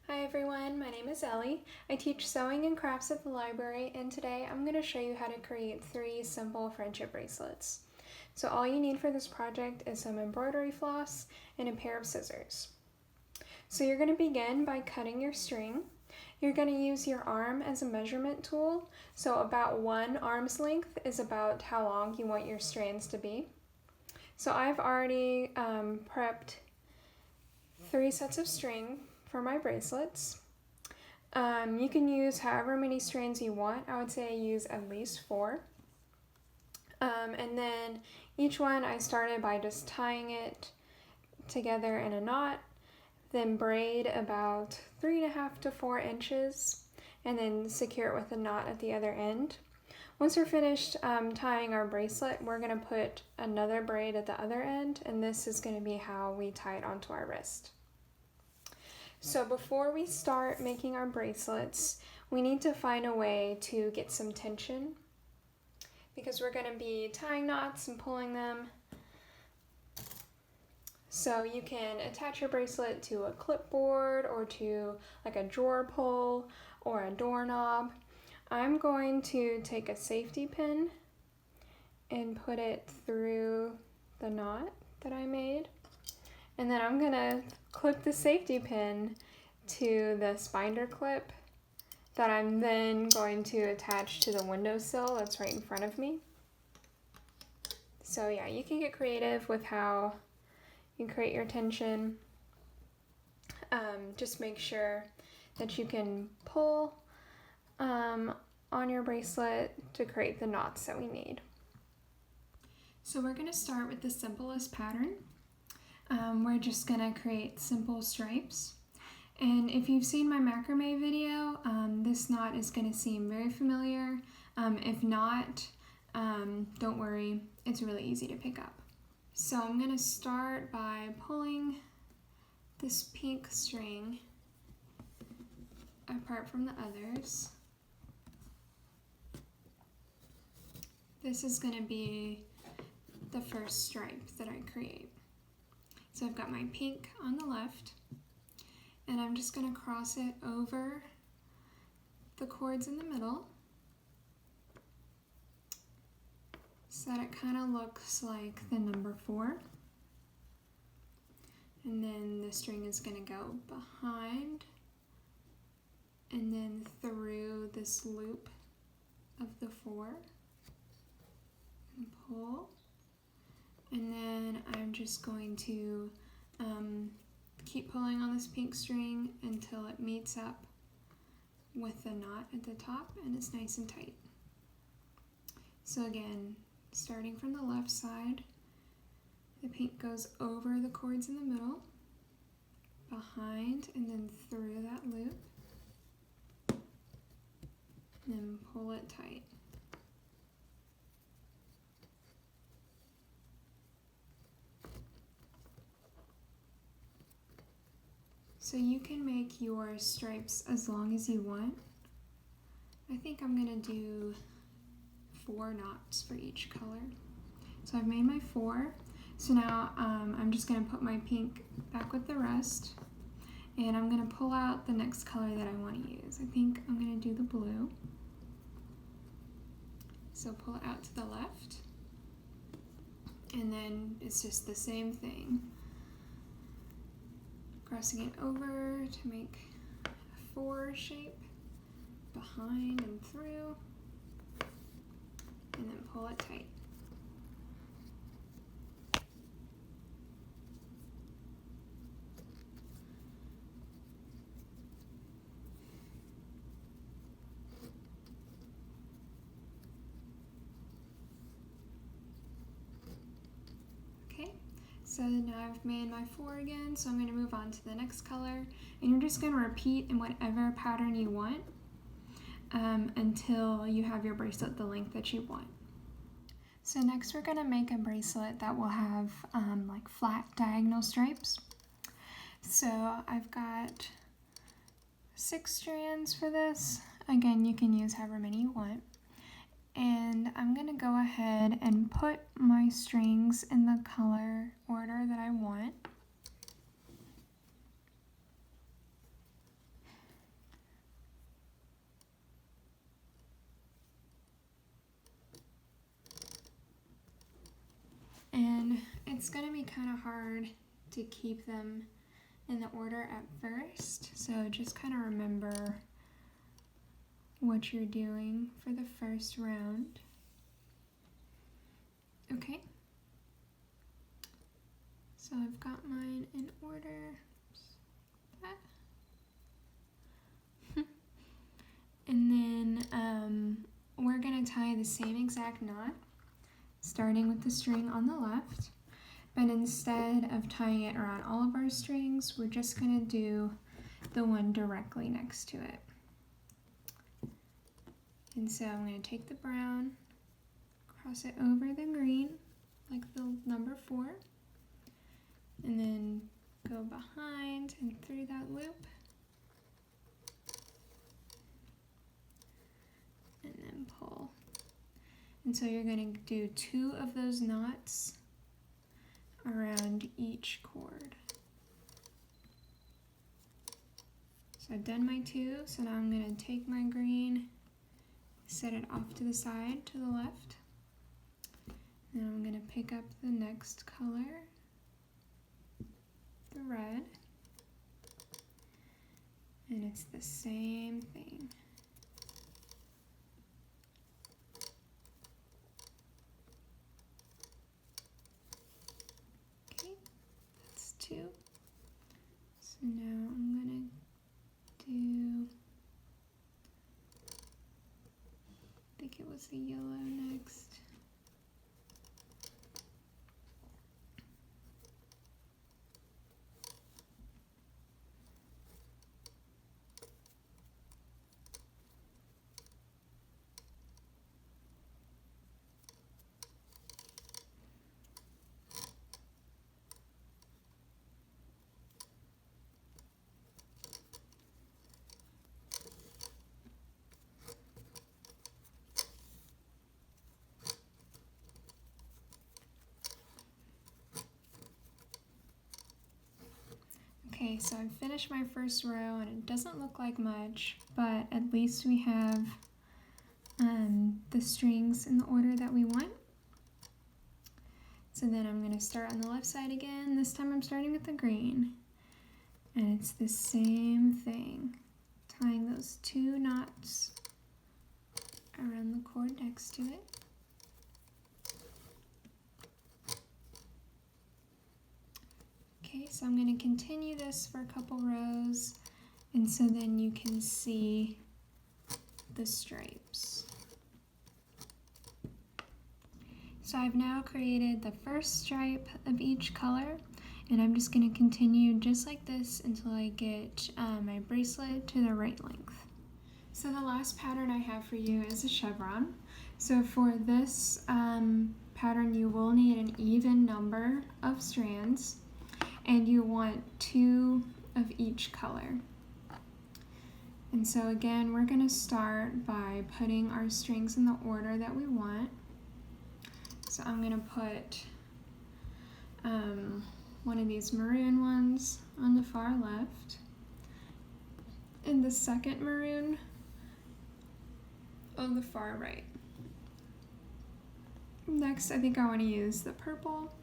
Hi everyone, my name is Ellie. I teach sewing and crafts at the library, and today I'm going to show you how to create 3 simple friendship bracelets. So all you need for this project is some embroidery floss and a pair of scissors. So you're going to begin by cutting your string. You're going to use your arm as a measurement tool, so about 1 arm's length is about how long you want your strands to be. So I've already prepped 3 sets of string for my bracelets. You can use however many strands you want. I would say use at least 4. And then each one I started by just tying it together in a knot, then braid about 3.5 to 4 inches, and then secure it with a knot at the other end. Once we're finished tying our bracelet, we're going to put another braid at the other end, and this is going to be how we tie it onto our wrist. So before we start making our bracelets, we need to find a way to get some tension because we're going to be tying knots and pulling them. So you can attach your bracelet to a clipboard or to like a drawer pull or a doorknob. I'm going to take a safety pin and put it through the knot that I made. And then I'm gonna clip the safety pin to this binder clip that I'm then going to attach to the windowsill that's right in front of me. So yeah, you can get creative with how you create your tension. Just make sure that you can pull on your bracelet to create the knots that we need. So we're gonna start with the simplest pattern. We're just gonna create simple stripes. And if you've seen my macrame video, this knot is gonna seem very familiar. If not, don't worry, it's really easy to pick up. So I'm gonna start by pulling this pink string apart from the others. This is gonna be the first stripe that I create. So I've got my pink on the left, and I'm just going to cross it over the cords in the middle so that it kind of looks like the number 4. And then the string is going to go behind and then through this loop of the 4 and pull. And then I'm just going to keep pulling on this pink string until it meets up with the knot at the top and it's nice and tight. So again, starting from the left side, the pink goes over the cords in the middle, behind, and then through that loop, and then pull it tight. So you can make your stripes as long as you want. I think I'm gonna do 4 knots for each color. So I've made my 4. So now I'm just gonna put my pink back with the rest, and I'm gonna pull out the next color that I wanna use. I think I'm gonna do the blue. So pull it out to the left, and then it's just the same thing. Crossing it over to make a 4 shape, behind and through, and then pull it tight. So now I've made my 4 again, so I'm going to move on to the next color, and you're just going to repeat in whatever pattern you want until you have your bracelet the length that you want. So next we're going to make a bracelet that will have like flat diagonal stripes. So I've got 6 strands for this. Again, you can use however many you want. And I'm going to go ahead and put my strings in the color order that I want. it's going to be kind of hard to keep them in the order at first, so just kind of remember what you're doing for the first round. Okay, so I've got mine in order. And then we're going to tie the same exact knot, starting with the string on the left, but instead of tying it around all of our strings, we're just going to do the one directly next to it. And so I'm going to take the brown, cross it over the green, like the number 4, and then go behind and through that loop, and then pull. And so you're going to do 2 of those knots around each cord. So I've done my 2, so now I'm going to take my green, set it off to the side to the left, and I'm going to pick up the next color, the red, and it's the same thing. Okay, that's 2. So now I'm going to do, I think it was the yellow next. Okay, so I've finished my first row and it doesn't look like much, but at least we have the strings in the order that we want. So then I'm going to start on the left side again. This time I'm starting with the green. And it's the same thing, tying those 2 knots around the cord next to it. Okay, so I'm going to continue this for a couple rows, and so then you can see the stripes. So I've now created the first stripe of each color, and I'm just going to continue just like this until I get my bracelet to the right length. So the last pattern I have for you is a chevron. So for this pattern you will need an even number of strands, and you want 2 of each color. And so again, we're going to start by putting our strings in the order that we want. So I'm going to put one of these maroon ones on the far left, and the second maroon on the far right. Next, I think I want to use the purple.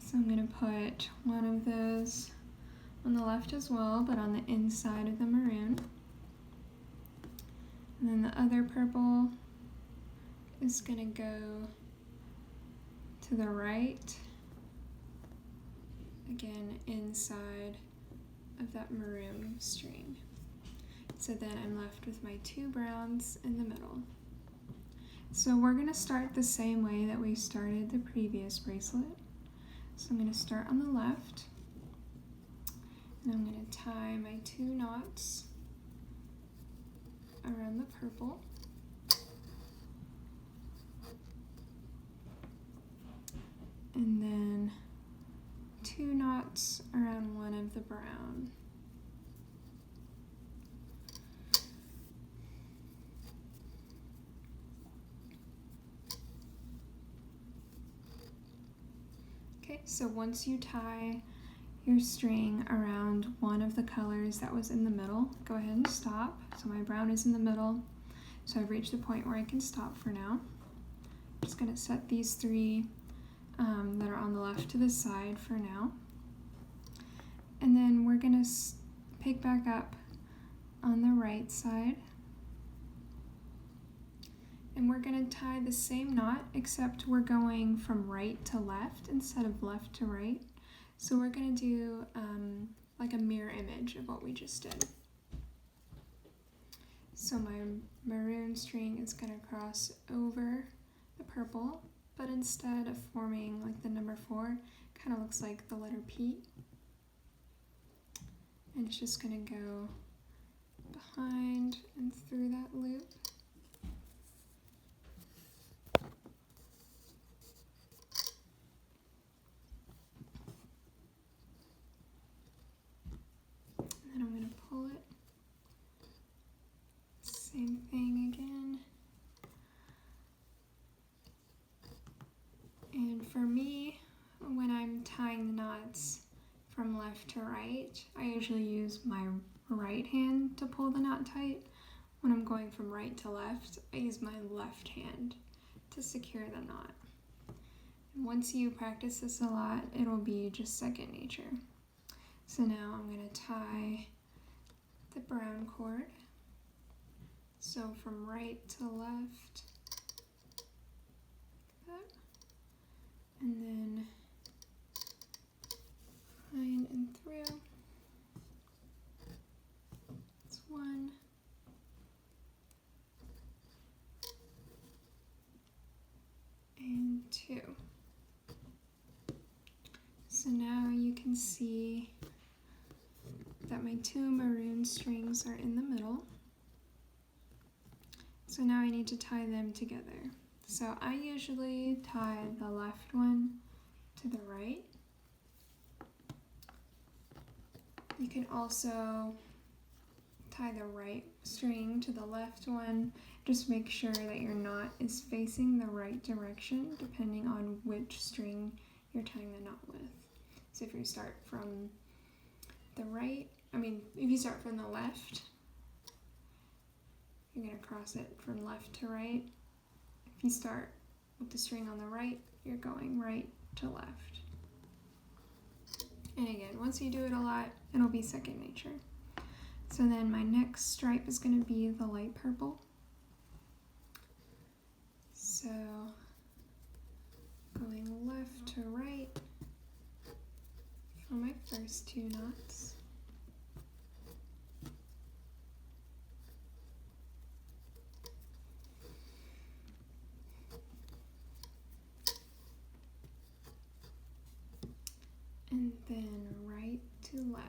So I'm going to put one of those on the left as well, but on the inside of the maroon. And then the other purple is going to go to the right, again inside of that maroon string. So then I'm left with my 2 browns in the middle. So we're going to start the same way that we started the previous bracelet. So I'm going to start on the left, and I'm going to tie my 2 knots around the purple, and then 2 knots around one of the brown. Okay, so once you tie your string around one of the colors that was in the middle, go ahead and stop. So my brown is in the middle, so I've reached the point where I can stop for now. I'm just going to set these 3 that are on the left to the side for now. And then we're going to pick back up on the right side. And we're going to tie the same knot, except we're going from right to left instead of left to right. So we're going to do like a mirror image of what we just did. So my maroon string is going to cross over the purple, but instead of forming like the number 4, kind of looks like the letter P. And it's just going to go behind and through that loop. And then I'm going to pull it. Same thing again. And for me, when I'm tying the knots from left to right, I usually use my right hand to pull the knot tight. When I'm going from right to left, I use my left hand to secure the knot. And once you practice this a lot, it'll be just second nature. So now I'm going to tie the brown cord. So from right to left, like that, and then behind and through. That's 1. And 2. So now you can see that my 2 maroon strings are in the middle. So now I need to tie them together. So I usually tie the left one to the right. You can also tie the right string to the left one. Just make sure that your knot is facing the right direction depending on which string you're tying the knot with. So if you start from the right, if you start from the left, you're going to cross it from left to right. If you start with the string on the right, you're going right to left. And again, once you do it a lot, it'll be second nature. So then my next stripe is going to be the light purple. So going left to right for my first 2 knots. And then right to left.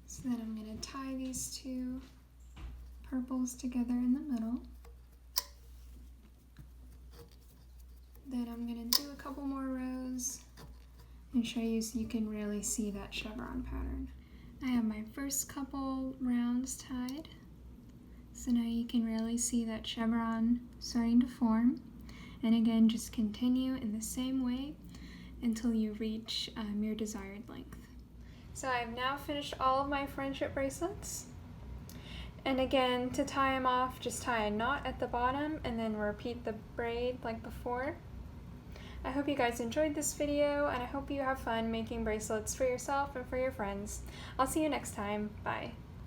So then I'm going to tie these 2 purples together in the middle. Then I'm going to do a couple more rows and show you so you can really see that chevron pattern. I have my first couple rounds tied. So now you can really see that chevron starting to form. And again, just continue in the same way until you reach your desired length. So I've now finished all of my friendship bracelets. And again, to tie them off, just tie a knot at the bottom and then repeat the braid like before. I hope you guys enjoyed this video, and I hope you have fun making bracelets for yourself and for your friends. I'll see you next time. Bye.